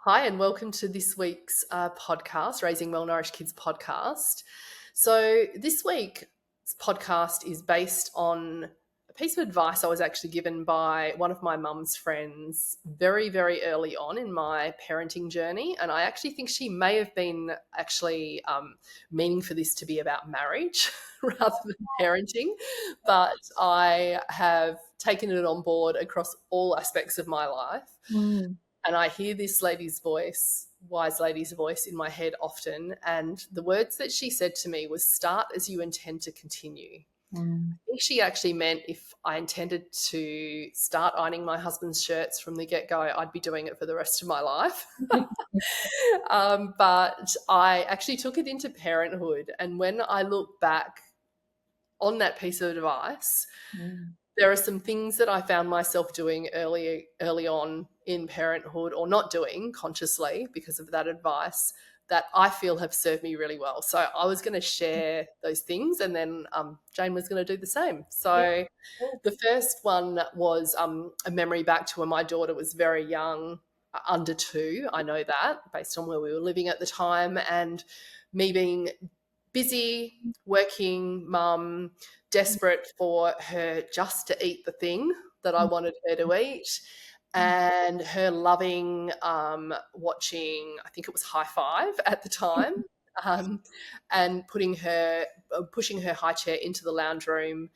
Hi, and welcome to this week's podcast, Raising Well Nourished Kids podcast. So, this week's podcast is based on a piece of advice I was actually given by one of my mum's friends very, very early on in my parenting journey. And I actually think she may have been actually meaning for this to be about marriage rather than parenting. But I have taken it on board across all aspects of my life. Mm. And I hear this wise lady's voice in my head often. And the words that she said to me was, start as you intend to continue. Mm. I think she actually meant if I intended to start ironing my husband's shirts from the get-go, I'd be doing it for the rest of my life. But I actually took it into parenthood. And when I look back on that piece of advice, there are some things that I found myself doing early on in parenthood, or not doing consciously because of that advice, that I feel have served me really well. So I was going to share those things, and then Jane was going to do the same. So the first one was a memory back to when my daughter was very young, under 2. I know that based on where we were living at the time, and me being busy, working mum, desperate for her just to eat the thing that I wanted her to eat, and her loving watching, I think it was High Five at the time, and pushing her high chair into the lounge room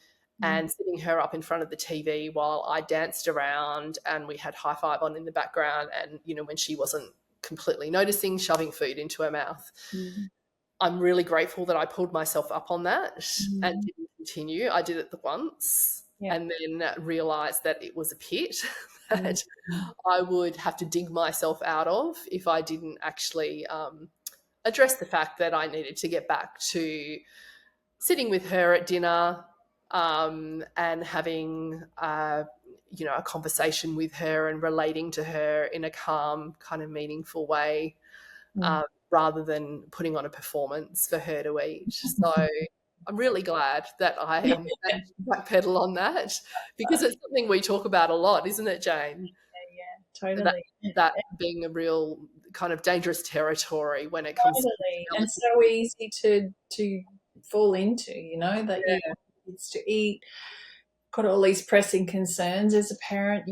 and sitting her up in front of the TV while I danced around and we had High Five on in the background, and, when she wasn't completely noticing, shoving food into her mouth. I'm really grateful that I pulled myself up on that and didn't continue. I did it the once and then realised that it was a pit that I would have to dig myself out of if I didn't actually address the fact that I needed to get back to sitting with her at dinner and having a conversation with her and relating to her in a calm, kind of meaningful way. Rather than putting on a performance for her to eat. So I'm really glad that I managed to backpedal on that, because it's something we talk about a lot, isn't it, Jane? Totally. That being a real kind of dangerous territory when it comes to and so easy to fall into, that you want kids to eat, got all these pressing concerns as a parent,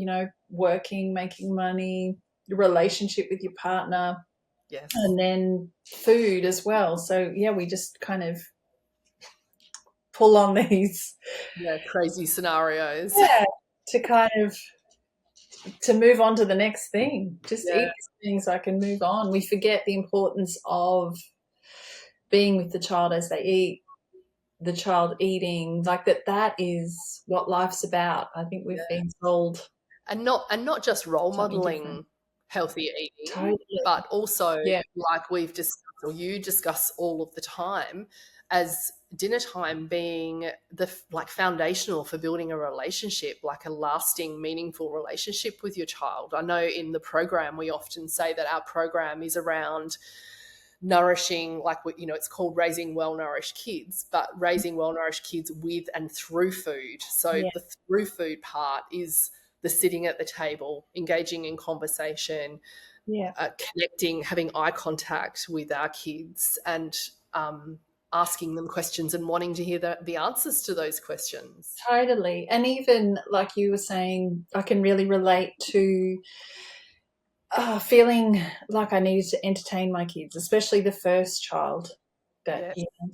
working, making money, your relationship with your partner. Yes. And then food as well. So, we just kind of pull on these crazy scenarios. To kind of to move on to the next thing. Just eat these things so I can move on. We forget the importance of being with the child as they eat, the child eating, like that is what life's about. I think we've been told. And not just role modeling healthy eating, but also like we've discussed, or you discuss all of the time, as dinner time being the foundational for building a relationship, like a lasting, meaningful relationship with your child. I know in the program we often say that our program is around nourishing, it's called Raising Well Nourished Kids, but raising well nourished kids with and through food. So the through food part is the sitting at the table, engaging in conversation, connecting, having eye contact with our kids, and asking them questions and wanting to hear the answers to those questions. Totally. And even like you were saying, I can really relate to feeling like I needed to entertain my kids, especially the first child.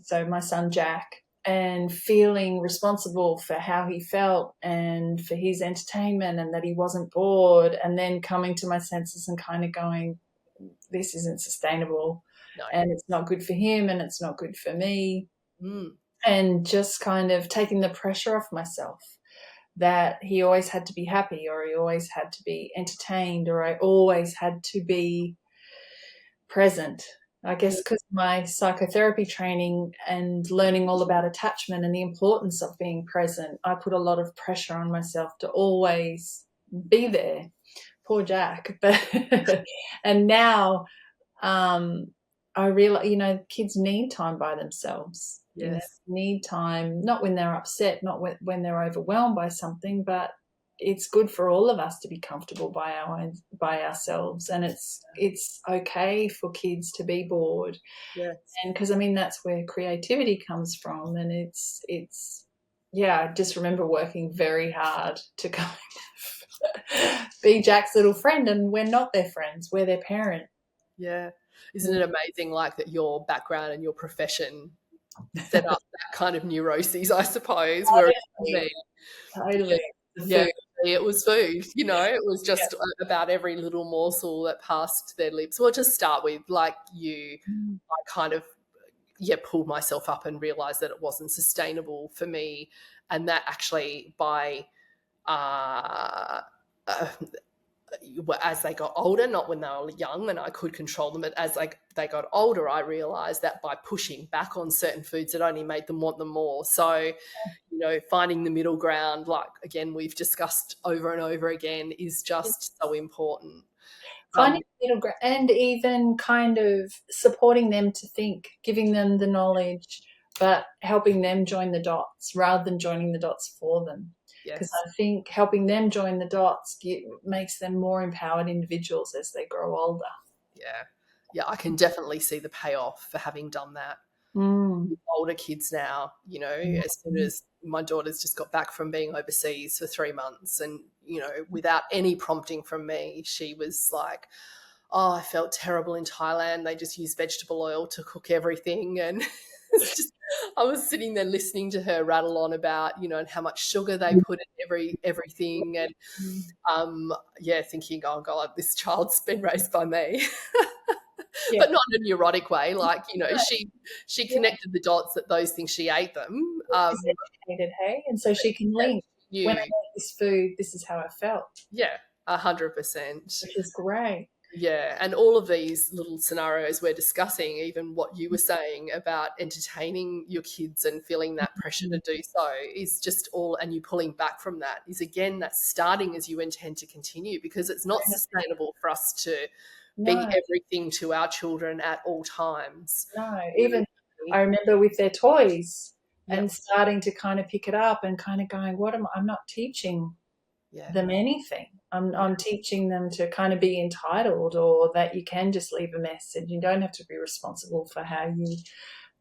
So my son Jack, and feeling responsible for how he felt and for his entertainment, and that he wasn't bored, and then coming to my senses and kind of going, this isn't sustainable. No. And it's not good for him and it's not good for me. And just kind of taking the pressure off myself that he always had to be happy, or he always had to be entertained, or I always had to be present. I guess because my psychotherapy training and learning all about attachment and the importance of being present, I put a lot of pressure on myself to always be there. Poor Jack. And now I realize, kids need time by themselves. Yes. Need time, not when they're upset, not when they're overwhelmed by something, but it's good for all of us to be comfortable by ourselves, and it's okay for kids to be bored. Yes. And because I mean that's where creativity comes from, and it's yeah, I just remember working very hard to kind of be Jack's little friend, and we're not their friends, we're their parent. Yeah. Isn't it amazing, like, that your background and your profession set up that kind of neuroses, I suppose, where Totally, me, yeah, totally. The yeah, food. it was food, it was Yeah. just about every little morsel that passed their lips. Well, just start with, like you, Mm. I kind of, yeah, pulled myself up and realized that it wasn't sustainable for me. And that actually by, uh, uh, as they got older, not when they were young and I could control them, but as they got older, I realized that by pushing back on certain foods, it only made them want them more. So, finding the middle ground, like, again, we've discussed over and over again, is just so important. Finding Um, a middle ground, and even kind of supporting them to think, giving them the knowledge, but helping them join the dots rather than joining the dots for them. Because yes. I think helping them join the dots makes them more empowered individuals as they grow older. Yeah. Yeah, I can definitely see the payoff for having done that. Mm. With older kids now, as soon as my daughter's just got back from being overseas for 3 months, and, without any prompting from me, she was like, oh, I felt terrible in Thailand. They just use vegetable oil to cook everything. And it's just, I was sitting there listening to her rattle on about, and how much sugar they put in everything. And yeah, thinking, oh God, this child's been raised by me. Yeah. But not in a neurotic way. Like, No, she yeah. connected the dots that those things, she ate them. She's educated, hey? And so she can Yeah, link, she when I knew. ate this food, this is how I felt, Yeah, 100%. which is great. Yeah, and all of these little scenarios we're discussing, even what you were saying about entertaining your kids and feeling that pressure to do so, is just all, and you pulling back from that is, again, that's starting as you intend to continue, because it's not sustainable for us to be No, everything to our children at all times. no. Even I remember with their toys and Yep. starting to kind of pick it up and kind of going, I'm not teaching Yeah. them anything. Yeah. I'm teaching them to kind of be entitled, or that you can just leave a message. You don't have to be responsible for how you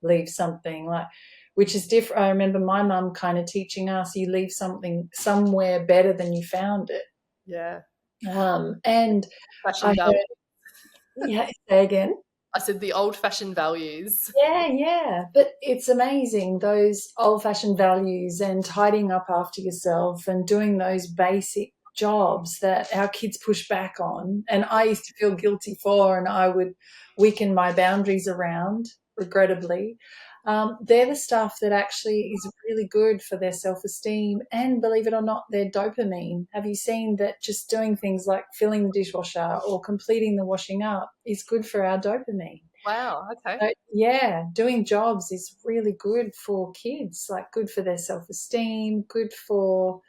leave something, like, which is different. I remember my mum kind of teaching us, you leave something somewhere better than you found it. Yeah. And I Fashioned value. heard, yeah, say again. I said the old fashioned values. Yeah, yeah. But it's amazing, those old fashioned values and tidying up after yourself and doing those basic jobs that our kids push back on. And I used to feel guilty for, and I would weaken my boundaries around, regrettably. They're the stuff that actually is really good for their self esteem and, believe it or not, their dopamine. Have you seen that just doing things like filling the dishwasher or completing the washing up is good for our dopamine? Wow. Okay. So, yeah, doing jobs is really good for kids, like good for their self-esteem, good for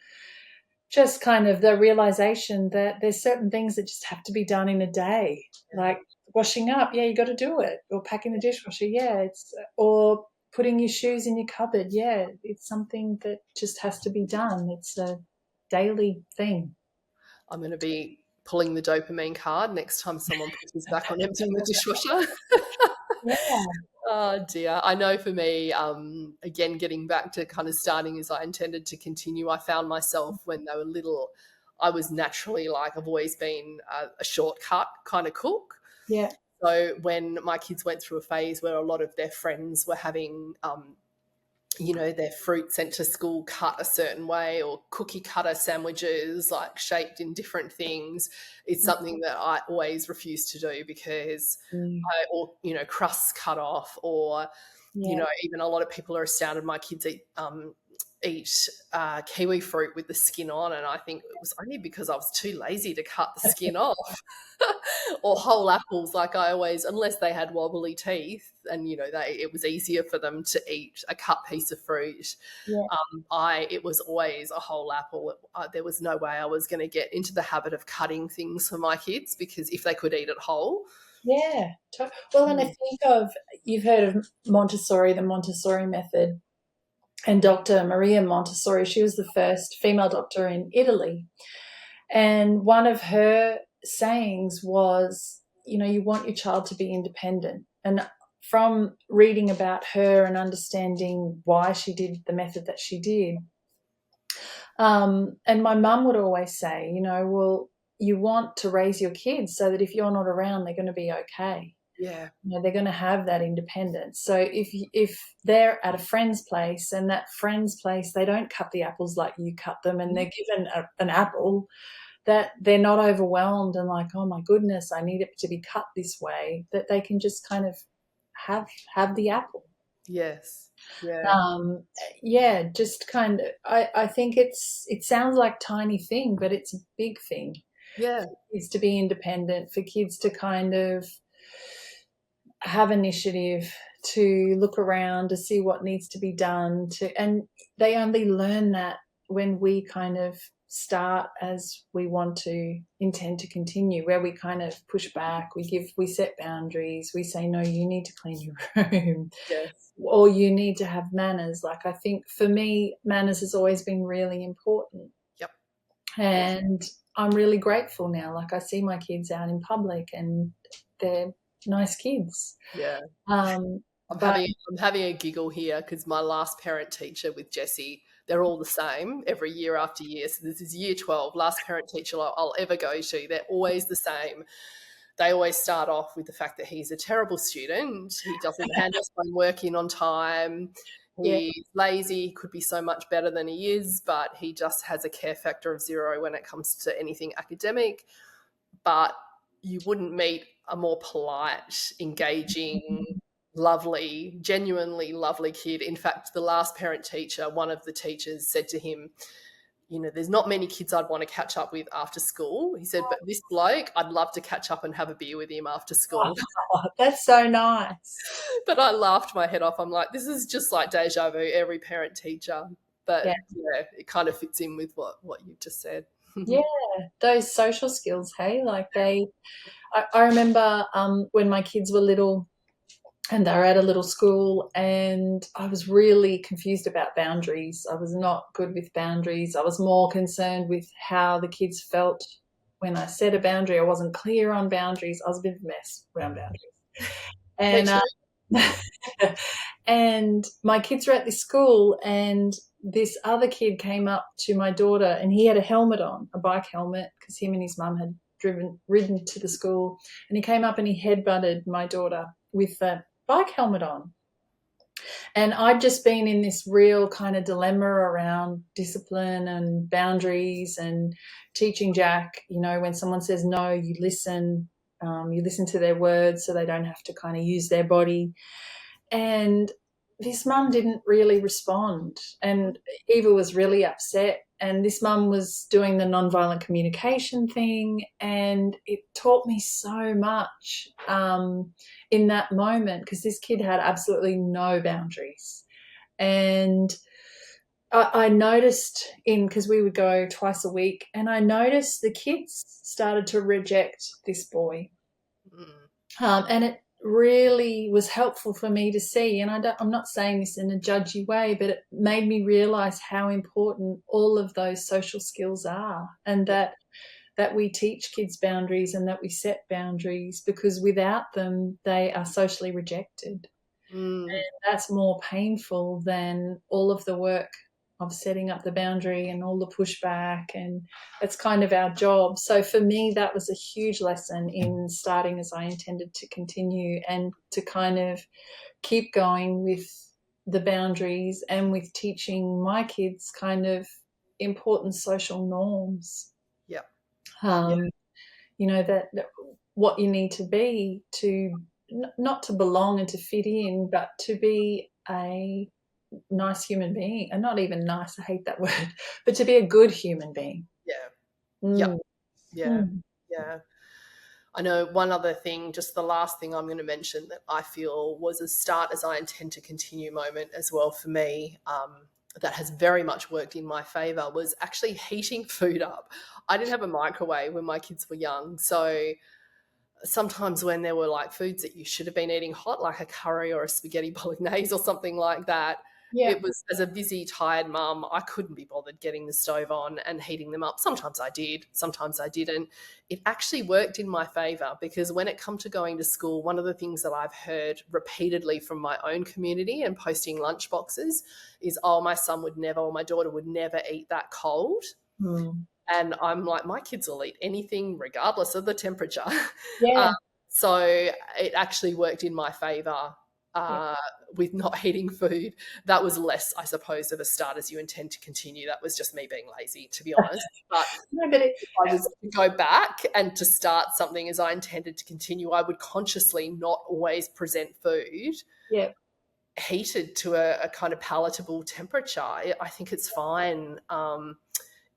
just kind of the realization that there's certain things that just have to be done in a day, Yeah. like washing up. Yeah, you got to do it. Or packing the dishwasher. Yeah, or putting your shoes in your cupboard. Yeah, it's something that just has to be done. It's a daily thing. I'm going to be pulling the dopamine card next time someone pushes back on emptying the dishwasher. Yeah. Oh dear. I know for me, again, getting back to kind of starting as I intended to continue, I found myself when they were little, I was naturally, like, I've always been a shortcut kind of cook. Yeah. So when my kids went through a phase where a lot of their friends were having their fruit sent to school cut a certain way, or cookie cutter sandwiches, like, shaped in different things, it's something that I always refuse to do, because Mm. crusts cut off, or, Yeah. even a lot of people are astounded my kids eat kiwi fruit with the skin on, and I think it was only because I was too lazy to cut the skin off. Or whole apples, like, I always, unless they had wobbly teeth and, it was easier for them to eat a cut piece of fruit, Yeah. it was always a whole apple. There was no way I was going to get into the habit of cutting things for my kids, because if they could eat it whole. Yeah. Well, and I think you've heard of Montessori, the Montessori method. and Dr. Maria Montessori. She was the first female doctor in Italy. And one of her sayings was, you want your child to be independent. And from reading about her and understanding why she did the method that she did, and my mum would always say, well, you want to raise your kids so that if you're not around, they're going to be okay. Yeah. They're going to have that independence. So if they're at a friend's place and that friend's place, they don't cut the apples like you cut them, and they're given an apple, that they're not overwhelmed and like, oh my goodness, I need it to be cut this way, that they can just kind of have the apple. Yes. Yeah. Just kind of, I think it sounds like tiny thing, but it's a big thing. Yeah. Is to be independent, for kids to kind of have initiative, to look around, to see what needs to be done, and they only learn that when we kind of start as we want to intend to continue, where we kind of push back, we set boundaries, we say, no, you need to clean your room. Yes. Or you need to have manners. Like, I think for me, manners has always been really important. Yep. And I'm really grateful now. Like, I see my kids out in public and they're nice kids. Yeah. I'm having a giggle here because my last parent teacher with Jessie, they're all the same every year after year. So this is year 12, last parent teacher I'll ever go to. They're always the same. They always start off with the fact that he's a terrible student. He doesn't hand his homework in on time. He's lazy, could be so much better than he is, but he just has a care factor of 0 when it comes to anything academic. But you wouldn't meet a more polite, engaging, lovely, genuinely lovely kid. In fact, the last parent teacher, one of the teachers said to him, there's not many kids I'd want to catch up with after school. He said, but this bloke, I'd love to catch up and have a beer with him after school. Oh, that's so nice. But I laughed my head off. I'm like, this is just like deja vu, every parent teacher. But yeah, it kind of fits in with what you just said. Yeah, those social skills, hey? Like I remember when my kids were little and they were at a little school, and I was really confused about boundaries. I was not good with boundaries. I was more concerned with how the kids felt when I set a boundary. I wasn't clear on boundaries. I was a bit of a mess around boundaries. And and my kids were at this school, and this other kid came up to my daughter, and he had a helmet on, a bike helmet, because him and his mum had ridden to the school, and he came up and he headbutted my daughter with that bike helmet on. And I'd just been in this real kind of dilemma around discipline and boundaries and teaching Jack, when someone says no, you listen to their words so they don't have to kind of use their body. And this mum didn't really respond, and Eva was really upset, and this mum was doing the nonviolent communication thing, and it taught me so much in that moment, because this kid had absolutely no boundaries. And I noticed because we would go twice a week, and I noticed the kids started to reject this boy. And it really was helpful for me to see, and I'm not saying this in a judgy way, but it made me realize how important all of those social skills are, and that we teach kids boundaries and that we set boundaries, because without them they are socially rejected. And that's more painful than all of the work of setting up the boundary and all the pushback, and it's kind of our job. So for me, that was a huge lesson in starting as I intended to continue, and to kind of keep going with the boundaries and with teaching my kids kind of important social norms. Yep. That what you need to be to not to belong and to fit in, but to be a nice human being. And not even nice, I hate that word, but to be a good human being. Yeah. I know one other thing, just the last thing I'm going to mention, that I feel was a start as I intend to continue moment as well for me, that has very much worked in my favour, was actually heating food up. I didn't have a microwave when my kids were young, so sometimes when there were like foods that you should have been eating hot, like a curry or a spaghetti bolognese or something like that, Yeah. It was, as a busy, tired mum, I couldn't be bothered getting the stove on and heating them up. Sometimes I did, sometimes I didn't. It actually worked in my favour, because when it come to going to school, one of the things that I've heard repeatedly from my own community and posting lunch boxes is, oh, my son would never, or my daughter would never eat that cold. Mm. And I'm like, my kids will eat anything regardless of the temperature. Yeah. So it actually worked in my favour Yeah. with not eating food. That was less, I suppose, of a start as you intend to continue. That was just me being lazy, to be honest. But No, but if I was to go back and to start something as I intended to continue, I would consciously not always present food yeah. heated to a kind of palatable temperature. I think it's fine.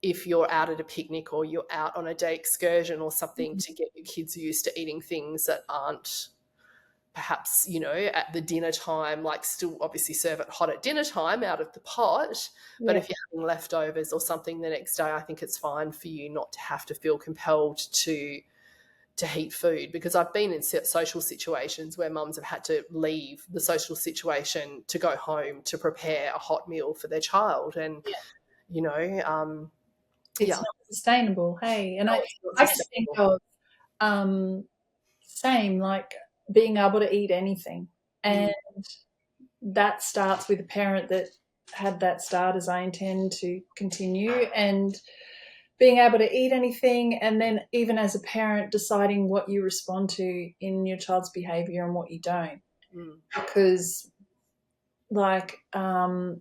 If you're out at a picnic or you're out on a day excursion or something, to get your kids used to eating things that aren't perhaps, at the dinner time, like still obviously serve it hot at dinner time out of the pot. But Yeah. if you're having leftovers or something the next day, I think it's fine for you not to have to feel compelled to heat food, because I've been in social situations where mums have had to leave the social situation to go home to prepare a hot meal for their child. And, Yeah. you know, It's yeah, not sustainable. Hey, and no, I it's not I can think sustainable. of same, like being able to eat anything, and Mm, that starts with a parent that had that start as I intend to continue, and being able to eat anything, and then even as a parent deciding what you respond to in your child's behavior and what you don't, mm, because like how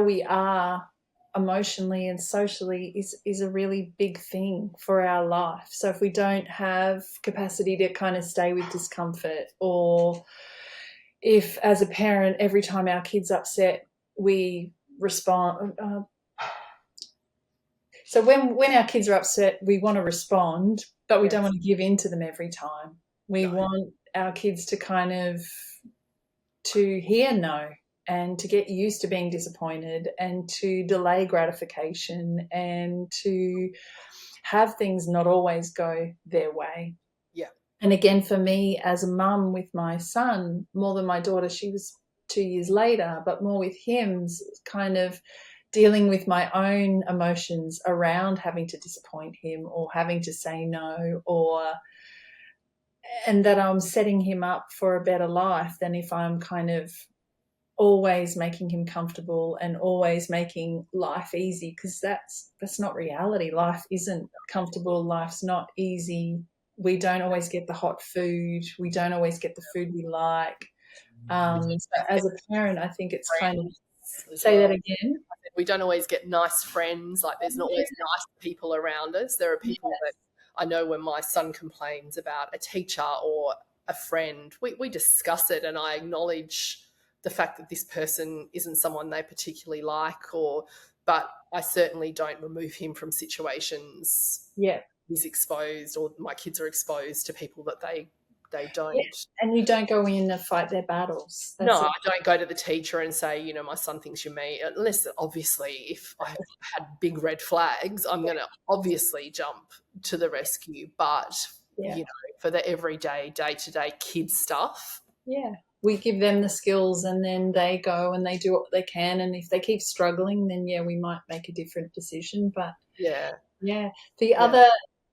we are emotionally and socially is a really big thing for our life. So if we don't have capacity to kind of stay with discomfort, or if as a parent every time our kid's upset we respond, so when our kids are upset we want to respond, but we don't yes, want to give in to them every time. We no, want our kids to kind of to hear no, and to get used to being disappointed, and to delay gratification, and to have things not always go their way. yeah, And again, for me as a mum with my son, more than my daughter, she was 2 years later, but more with him, kind of dealing with my own emotions around having to disappoint him or having to say no, or and that I'm setting him up for a better life than if I'm kind of always making him comfortable and always making life easy, because that's not reality. Life isn't comfortable, life's not easy. We don't always get the hot food, we don't always get the food we like. we So don't as get a parent I think it's kind of, friends as say that well. again. We don't always get nice friends. Like, there's not always nice people around us. There are people that I know, when my son complains about a teacher or a friend, we discuss it, and I acknowledge the fact that this person isn't someone they particularly like, but I certainly don't remove him from situations. Yeah. He's exposed, or my kids are exposed to people that they Yeah, don't. and you don't go in to fight their battles. No, That's I it. don't go to the teacher and say, my son thinks you're me. Unless, obviously, if I had big red flags, I'm going to obviously jump to the rescue. But, Yeah. for the everyday, day-to-day kid stuff, Yeah. We give them the skills, and then they go and they do what they can, and if they keep struggling, then yeah, we might make a different decision. But yeah, yeah, the yeah, other,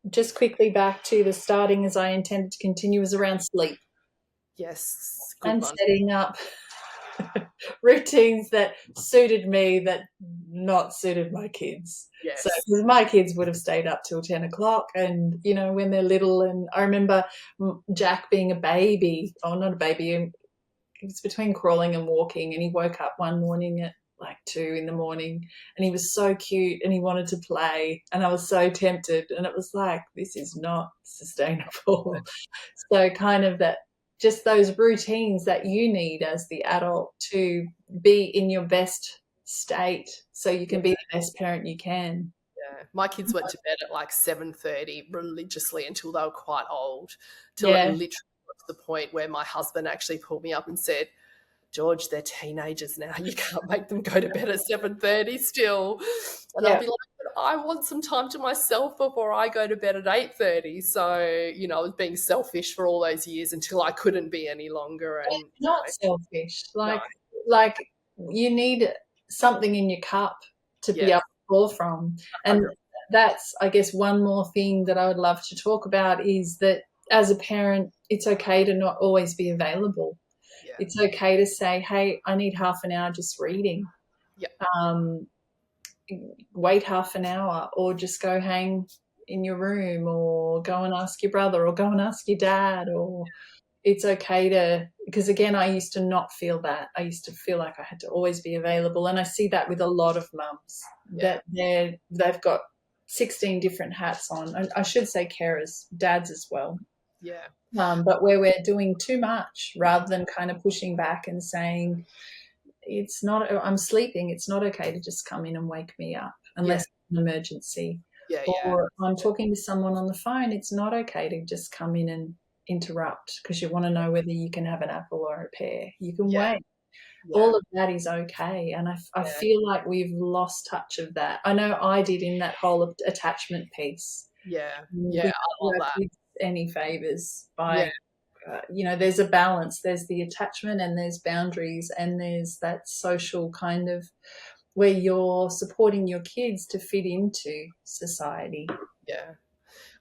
just quickly back to the starting as I intended to continue, is around sleep yes, good and one. setting up routines that suited me that not suited my kids. So Yes, because my kids would have stayed up till 10 o'clock, and when they're little, and I remember Jack being a baby, oh not a baby, he was between crawling and walking, and he woke up one morning at like 2 in the morning, and he was so cute and he wanted to play, and I was so tempted, and it was like, this is not sustainable. So kind of that, just those routines that you need as the adult to be in your best state so you yeah, can be the best parent you can. yeah. My kids went to bed at like 7:30 religiously until they were quite old, till it Yeah. literally got to the point where my husband actually pulled me up and said, George, they're teenagers now. You can't make them go to bed at 7:30 still. And I'd Yeah. be like, but I want some time to myself before I go to bed at 8:30. So, I was being selfish for all those years until I couldn't be any longer. And, Not selfish. no, Like, like you need something in your cup to be able Yes, to pour from. And 100. that's, I guess, one more thing that I would love to talk about is that as a parent, it's okay to not always be available. Yeah, It's okay to say, hey, I need half an hour just reading. yeah, Um, wait half an hour, or just go hang in your room, or go and ask your brother, or go and ask your dad, or it's okay to, because again, I used to not feel that. I used to feel like I had to always be available. And I see that with a lot of mums, yeah, that they've got 16 different hats on. I should say carers, dads as well. yeah, But where we're doing too much rather than kind of pushing back and saying, it's not, I'm sleeping, it's not okay to just come in and wake me up yeah, unless it's an emergency. yeah, yeah, Or I'm talking to someone on the phone, it's not okay to just come in and interrupt because you want to know whether you can have an apple or a pear. You can yeah, wait. yeah, All of that is okay. And I yeah, feel like we've lost touch of that. I know I did in that whole attachment piece. yeah, We yeah. don't I do love our that. kids any favors Yeah, by there's a balance. There's the attachment and there's boundaries and there's that social kind of where you're supporting your kids to fit into society. yeah.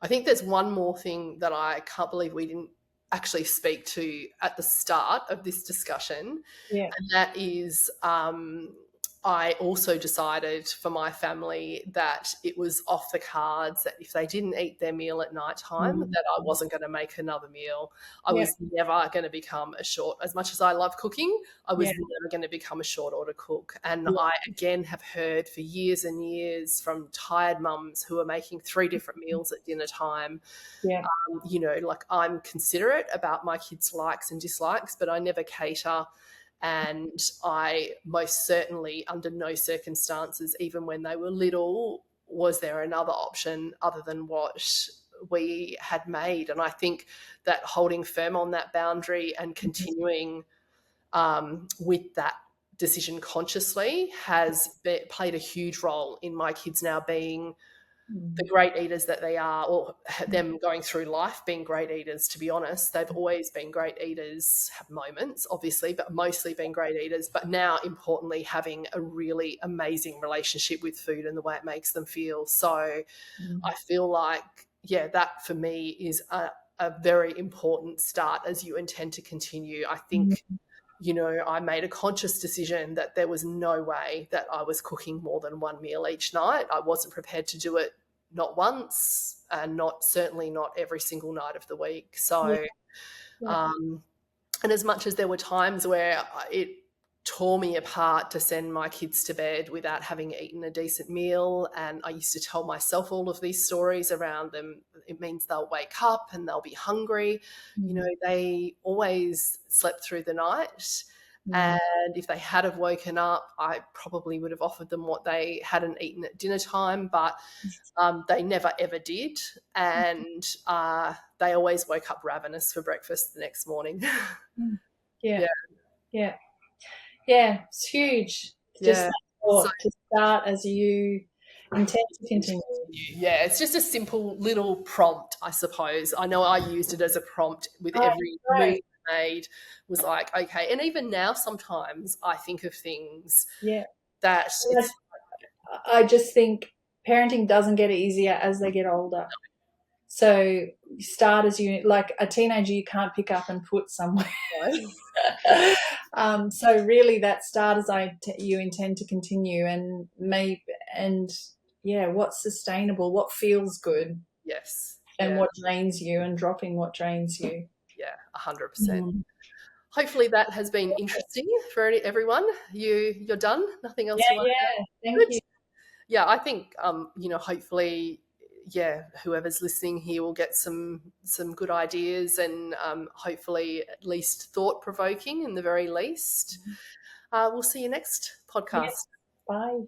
I think there's one more thing that I can't believe we didn't actually speak to at the start of this discussion, Yeah. and that is I also decided for my family that it was off the cards that if they didn't eat their meal at night time, Mm. that I wasn't going to make another meal. I Yeah. was never going to become a short, as much as I love cooking, I was Yeah. never going to become a short order cook. And Yeah. I, again, have heard for years and years from tired mums who are making 3 different meals at dinner time. Yeah. Like I'm considerate about my kids' likes and dislikes, but I never cater. And I most certainly, under no circumstances, even when they were little, was there another option other than what we had made. And I think that holding firm on that boundary and continuing with that decision consciously has played a huge role in my kids now being the Mm. great eaters that they are, or them going through life being great eaters. To be honest, they've always been great eaters, have moments obviously, but mostly been great eaters. But now importantly, having a really amazing relationship with food and the way it makes them feel. So Mm. I feel like, yeah, that for me is a very important start as you intend to continue. I Mm. think, I made a conscious decision that there was no way that I was cooking more than one meal each night. I wasn't prepared to do it, not once, and certainly not every single night of the week. Yeah. So, Yeah. um, and as much as there were times where it tore me apart to send my kids to bed without having eaten a decent meal, and I used to tell myself all of these stories around them, it means they'll wake up and they'll be hungry. Mm. They always slept through the night. Mm. And if they had have woken up, I probably would have offered them what they hadn't eaten at dinner time, but they never ever did. And they always woke up ravenous for breakfast the next morning. Mm. Yeah. Yeah. Yeah. Yeah. It's huge. Just Yeah. that So thought to start as you intend to continue. yeah, it's just a simple little prompt, I suppose. I know I used it as a prompt with Right. every move Right. I made, was like, okay. And even now, sometimes I think of things Yeah. that it's, I just think parenting doesn't get easier as they get older. So start as you like a teenager you can't pick up and put somewhere. So really that start as you intend to continue and yeah, what's sustainable, what feels good yes, and yeah, what drains you and dropping what drains you. yeah, 100%. Mm. Hopefully that has been interesting for everyone. You're done. Nothing Yeah, else you want to yeah. add? Thank Good. you. Yeah, I think hopefully, yeah, whoever's listening here will get some good ideas and hopefully at least thought provoking in the very least. We'll see you next Yeah. podcast. Bye.